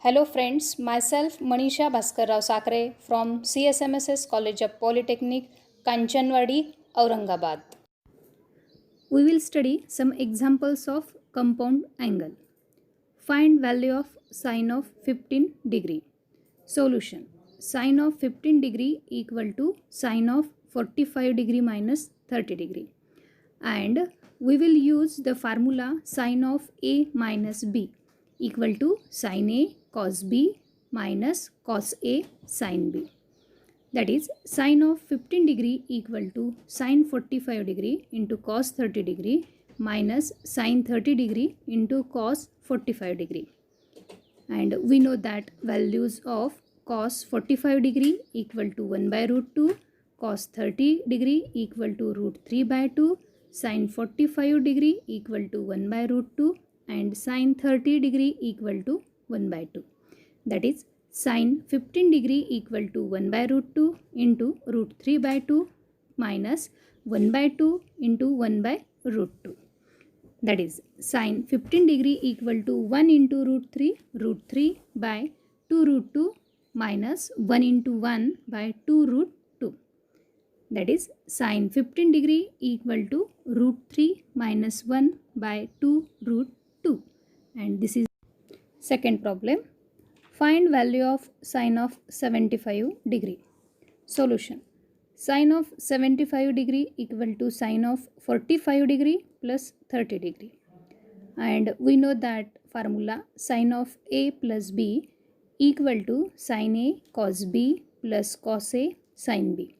Hello friends, myself Manisha Bhaskar Rao Sakre from CSMSS College of Polytechnic, Kanchanwadi, Aurangabad. We will study some examples of compound angle. Find value of sine of 15 degree. Solution. Sine of 15 degree equal to sine of 45 degree minus 30 degree. And we will use the formula sine of A minus B equal to sine A cos B minus cos A sine B. That is sine of 15 degree equal to sine 45 degree into cos 30 degree minus sine 30 degree into cos 45 degree. And we know that values of cos 45 degree equal to 1 by root 2, cos 30 degree equal to root 3 by 2, sine 45 degree equal to 1 by root 2 and sine 30 degree equal to 1 by 2. That is sine 15 degree equal to 1 by root 2 into root 3 by 2 minus 1 by 2 into 1 by root 2. That is sine 15 degree equal to 1 into root 3 by 2 root 2 minus 1 into 1 by 2 root 2. That is sine 15 degree equal to root 3 minus 1 by 2 root 2. And this is second problem. Find value of sine of 75 degree. Solution. Sine of 75 degree equal to sine of 45 degree plus 30 degree. And we know that formula sine of A plus B equal to sine A cos B plus cos A sine B.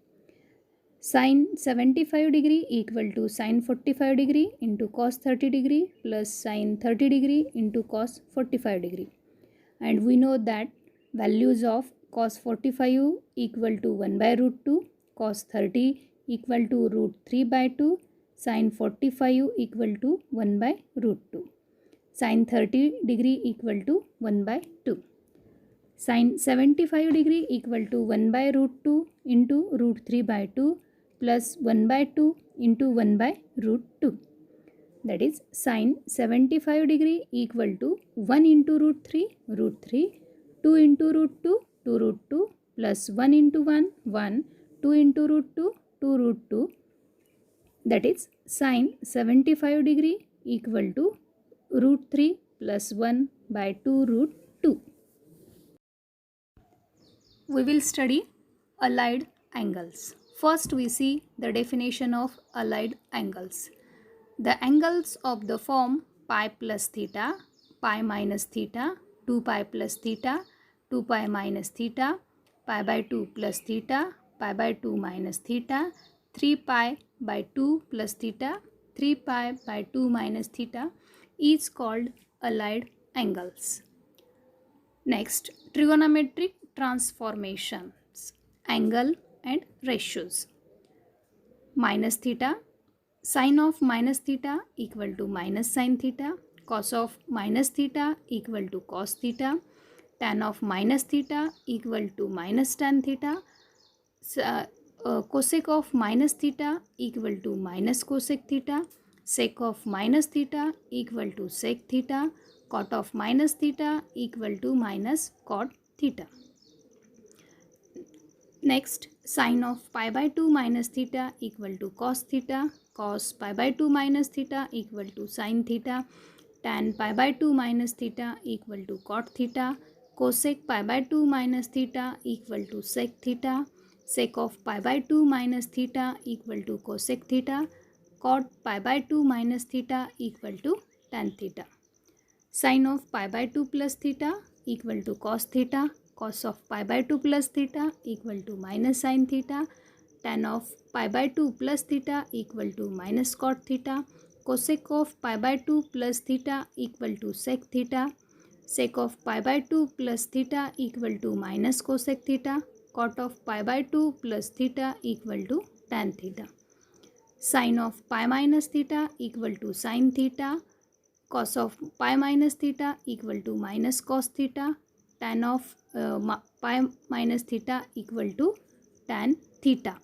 Sine 75 degree equal to sine 45 degree into cos 30 degree plus sine 30 degree into cos 45 degree. And we know that values of cos 45 equal to 1 by root 2, cos 30 equal to root 3 by 2, sine 45 equal to 1 by root 2. Sine 30 degree equal to 1 by 2. Sine 75 degree equal to 1 by root 2 into root 3 by 2 plus 1 by 2 into 1 by root 2. That is sine 75 degree equal to 1 into root 3, 2 into root 2, 2 root 2 plus 1 into 1, 2 into root 2, 2 root 2. That is sine 75 degree equal to root 3 plus 1 by 2 root 2. We will study allied angles. First we see the definition of allied angles. The angles of the form pi plus theta, pi minus theta, 2 pi plus theta, 2 pi minus theta, pi by 2 plus theta, pi by 2 minus theta, 3 pi by 2 plus theta, 3 pi by 2 minus theta is called allied angles. Next, trigonometric transformations, angle and ratios. Minus theta, sine of minus theta equal to minus sine theta, cos of minus theta equal to cos theta, tan of minus theta equal to minus tan theta, cosec of minus theta equal to minus cosec theta, sec of minus theta equal to sec theta, cot of minus theta equal to minus cot theta. Next, sine of pi by 2 minus theta equal to cos theta, cos pi by 2 minus theta equal to sine theta, tan pi by 2 minus theta equal to cot theta, cosec pi by 2 minus theta equal to sec theta, sec of pi by 2 minus theta equal to cosec theta, cot pi by 2 minus theta equal to tan theta. Sine of pi by 2 plus theta equal to cos theta, cos of pi by 2 plus theta equal to minus sine theta, tan of pi by 2 plus theta equal to minus cot theta, cosec of pi by 2 plus theta equal to sec theta, sec of pi by 2 plus theta equal to minus cosec theta, cot of pi by 2 plus theta equal to tan theta. Sine of pi minus theta equal to sine theta, cos of pi minus theta equal to minus cos theta, tan of pi minus theta equal to tan theta.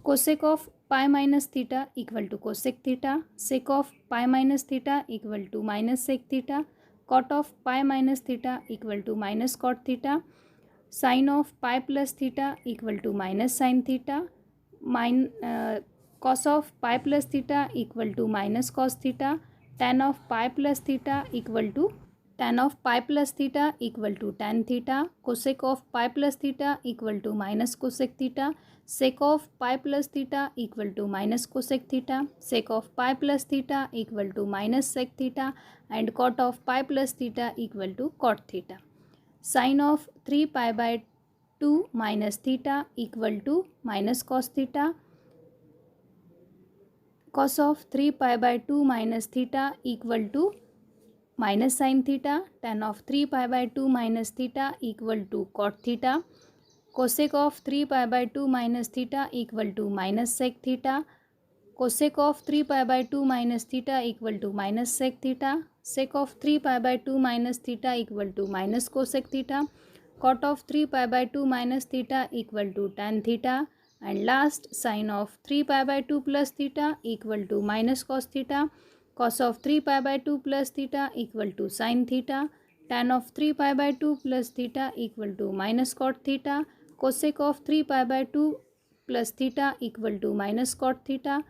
Cosec of pi minus theta equal to cosec theta, sec of pi minus theta equal to minus sec theta, cot of pi minus theta equal to minus cot theta, sin of pi plus theta equal to minus sin theta, cos of pi plus theta equal to minus cos theta, tan of pi plus theta equal to tan of pi plus theta equal to tan theta, cosec of pi plus theta equal to minus cosec theta, sec of pi plus theta equal to minus cosec theta, sec of pi plus theta equal to minus sec theta, and cot of pi plus theta equal to cot theta. Sin of 3 pi by 2 minus theta equal to minus cos theta, cos of 3 pi by 2 minus theta equal to minus sin theta, tan of 3 pi by 2 minus theta equal to cot theta, cosec of 3 pi by 2 minus theta equal to minus sec theta, cosec of 3 pi by 2 minus theta equal to minus sec theta, sec of 3 pi by 2 minus theta equal to minus cosec theta, cot of 3 pi by 2 minus theta equal to tan theta, and last sin of 3 pi by 2 plus theta equal to minus cos theta, cos of 3 pi by 2 plus theta equal to sin theta, tan of 3 pi by 2 plus theta equal to minus cot theta, cosec of 3 pi by 2 plus theta equal to minus cot theta,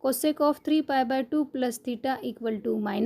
cosec of 3 pi by 2 plus theta equal to minus